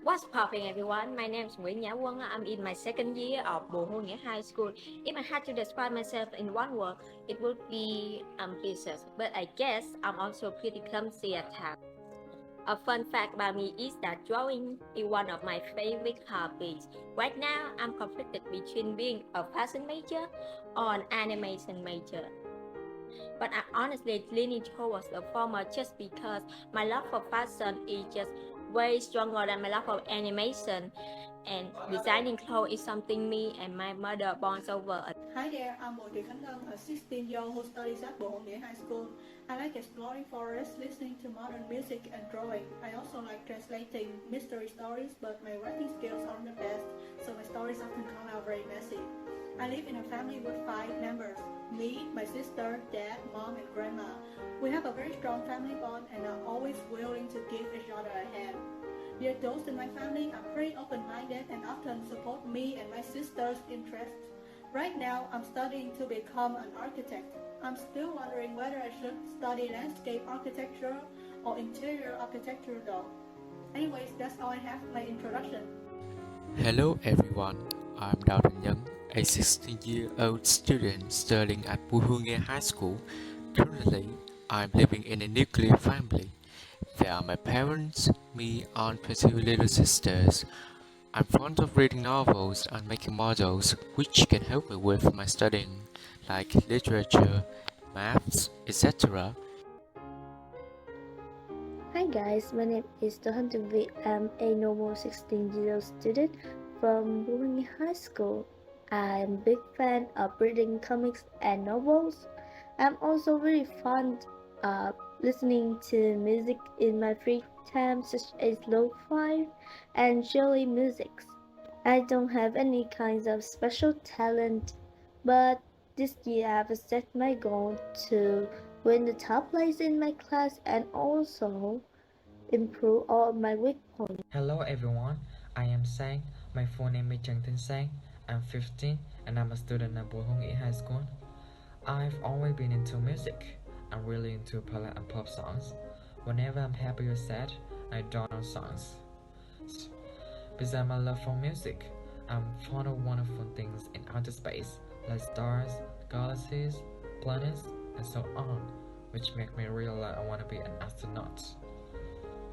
What's popping, everyone? My name is Nguyễn Nhã Quân. I'm in my second year of Bồ Hương Nghĩa High School. If I had to describe myself in one word, it would be ambitious. But I guess I'm also pretty clumsy at times. A fun fact about me is that drawing is one of my favorite hobbies. Right now, I'm conflicted between being a fashion major or an animation major. But I honestly leaning towards the former just because my love for fashion is just way stronger than my love for animation, and designing clothes is something me and my mother bonds over. Hi there, I'm Bùi Thị Khánh Ngân, a 16-year-old who studies at Bồ Hùng Nghĩa High School. I like exploring forests, listening to modern music and drawing. I also like translating mystery stories, but my writing skills aren't the best, so my stories often come out very messy. I live in a family with 5 members: me, my sister, dad, mom, and grandma. We have a very strong family bond and are always willing to give each other a hand. The adults in my family are pretty open-minded and often support me and my sister's interests. Right now, I'm studying to become an architect. I'm still wondering whether I should study landscape architecture or interior architecture though. Anyways, that's all I have for my introduction. Hello everyone, I'm Đào Thành Nhân, a 16-year-old student studying at Puhunge High School. Currently, I'm living in a nuclear family. There are my parents, me, and 2 little sisters. I'm fond of reading novels and making models, which can help me with my studying, like literature, maths, etc. Hi guys, my name is Dohan Tungvi. I'm a normal 16-year-old student from Buhungi High School. I'm a big fan of reading comics and novels. I'm also really fond of listening to music in my free time, such as lo-fi and chilly music. I don't have any kinds of special talent, but this year I've set my goal to win the top place in my class and also improve all my weak points. Hello everyone, I am Sang. My full name is Trần Thanh Sang. I'm 15 and I'm a student at Bùi Hương Nghĩa High School. I've always been into music. I'm really into ballad and pop songs. Whenever I'm happy or sad, I draw on songs. Besides my love for music, I'm fond of wonderful things in outer space, like stars, galaxies, planets, and so on, which make me realize I want to be an astronaut.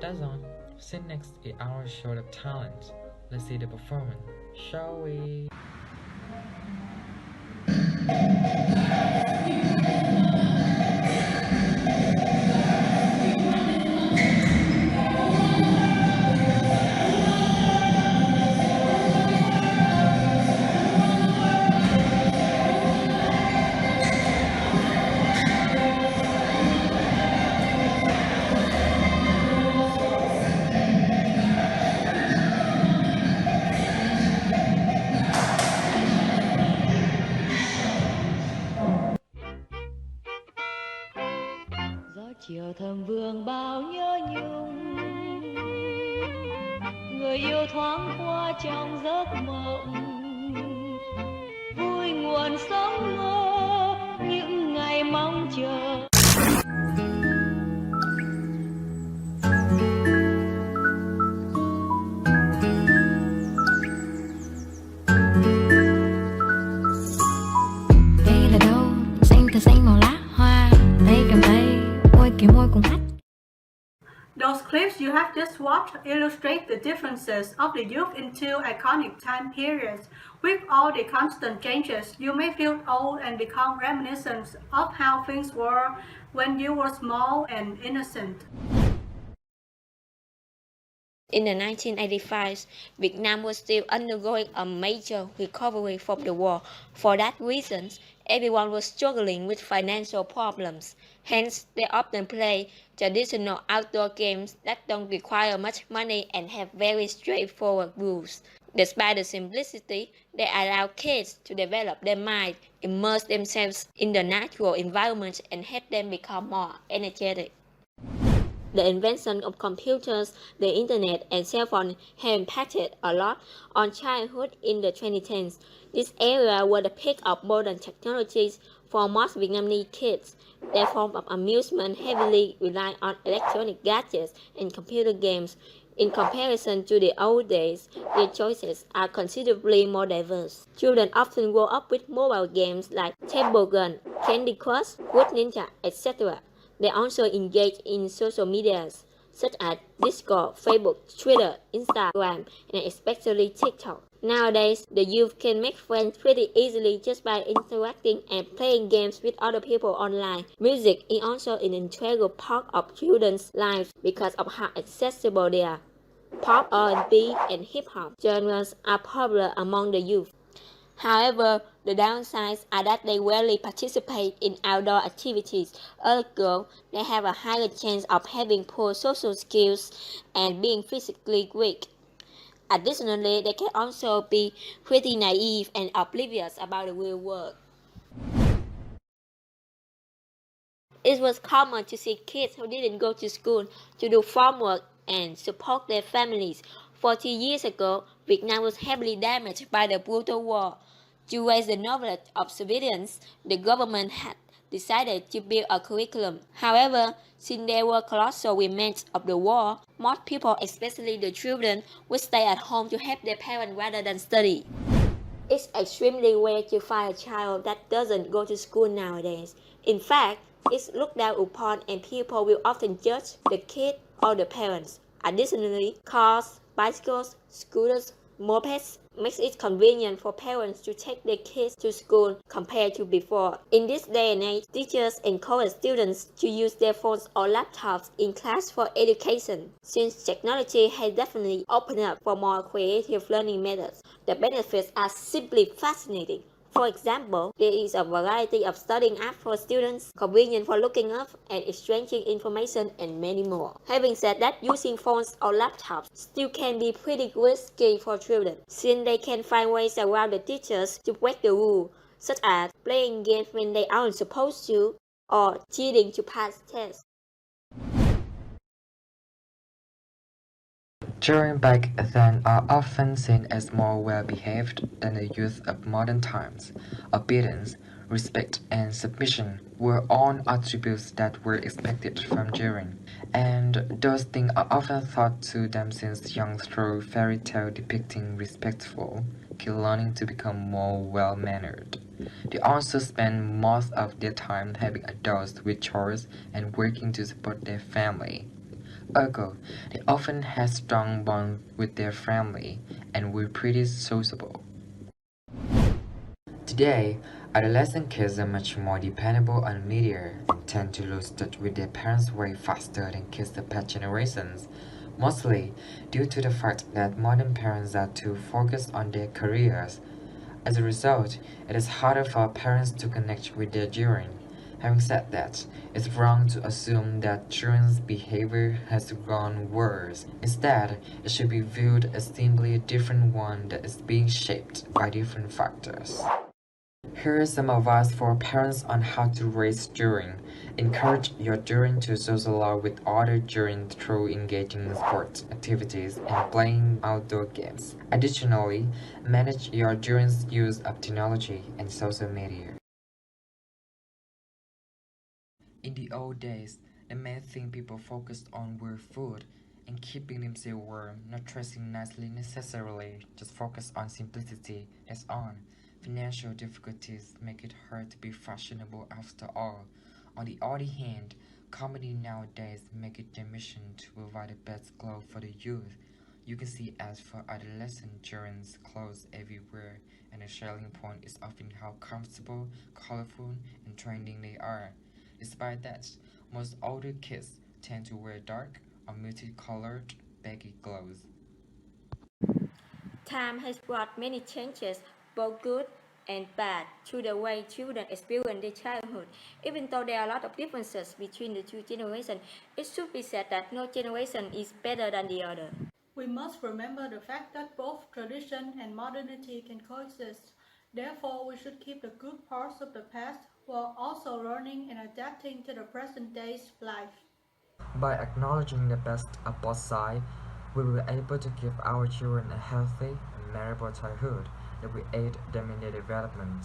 That's all. Sit next is our show of talent. Let's see the performance, shall we? Gió chiều thầm vương bao nhớ nhung, người yêu thoáng qua trong giấc mộng, vui nguồn sống mơ những ngày mong chờ. Đây là đâu xanh thật xanh màu lá hoa, tay cầm tay môi kề môi cùng hát. Those clips you have just watched illustrate the differences of the youth in 2 iconic time periods. With all the constant changes, you may feel old and become reminiscent of how things were when you were small and innocent. In the 1985s, Vietnam was still undergoing a major recovery from the war. For that reason, everyone was struggling with financial problems. Hence, they often play traditional outdoor games that don't require much money and have very straightforward rules. Despite the simplicity, they allow kids to develop their mind, immerse themselves in the natural environment, and help them become more energetic. The invention of computers, the internet, and cell phones have impacted a lot on childhood in the 2010s. This era was the peak of modern technologies for most Vietnamese kids. Their form of amusement heavily rely on electronic gadgets and computer games. In comparison to the old days, their choices are considerably more diverse. Children often grow up with mobile games like Table Gun, Candy Crush, Wood Ninja, etc. They also engage in social medias such as Discord, Facebook, Twitter, Instagram, and especially TikTok. Nowadays, the youth can make friends pretty easily just by interacting and playing games with other people online. Music is also an integral part of children's lives because of how accessible they are. Pop, R&B, and hip-hop genres are popular among the youth. However, the downsides are that they rarely participate in outdoor activities. As girls, they have a higher chance of having poor social skills and being physically weak. Additionally, they can also be pretty naive and oblivious about the real world. It was common to see kids who didn't go to school to do farm work and support their families. 40 years ago, Vietnam was heavily damaged by the brutal war. To raise the knowledge of civilians, the government had decided to build a curriculum. However, since there were colossal remains of the war, most people, especially the children, would stay at home to help their parents rather than study. It's extremely rare to find a child that doesn't go to school nowadays. In fact, it's looked down upon and people will often judge the kid or the parents. Additionally, cars, bicycles, scooters, mopeds makes it convenient for parents to take their kids to school compared to before. In this day and age, teachers encourage students to use their phones or laptops in class for education. Since technology has definitely opened up for more creative learning methods, the benefits are simply fascinating. For example, there is a variety of studying apps for students, convenient for looking up and exchanging information, and many more. Having said that, using phones or laptops still can be pretty risky for children, since they can find ways around the teachers to break the rule, such as playing games when they aren't supposed to, or cheating to pass tests. Children back then are often seen as more well-behaved than the youth of modern times. Obedience, respect, and submission were all attributes that were expected from children, and those things are often taught to them since young through fairy tale depicting respectful, learning to become more well-mannered. They also spend most of their time helping adults with chores and working to support their family. Ergo, they often had strong bonds with their family and were pretty sociable. Today, adolescent kids are much more dependable on media and tend to lose touch with their parents way faster than kids of past generations, mostly due to the fact that modern parents are too focused on their careers. As a result, it is harder for parents to connect with their children. Having said that, it's wrong to assume that children's behavior has gone worse. Instead, it should be viewed as simply a different one that is being shaped by different factors. Here are some advice for parents on how to raise children. Encourage your children to socialize with other children through engaging in sports activities and playing outdoor games. Additionally, manage your children's use of technology and social media. In the old days, the main thing people focused on were food and keeping themselves warm, not dressing nicely necessarily, just focus on simplicity, that's all. Financial difficulties make it hard to be fashionable after all. On the other hand, companies nowadays make it their mission to provide the best clothes for the youth. You can see ads for adolescent children's clothes everywhere, and the selling point is often how comfortable, colorful, and trending they are. Despite that, most older kids tend to wear dark or multicolored baggy clothes. Time has brought many changes, both good and bad, to the way children experience their childhood. Even though there are a lot of differences between the two generations, it should be said that no generation is better than the other. We must remember the fact that both tradition and modernity can coexist. Therefore, we should keep the good parts of the past while also learning and adapting to the present day's life. By acknowledging the best of both sides, we will be able to give our children a healthy and memorable childhood that will aid them in their development.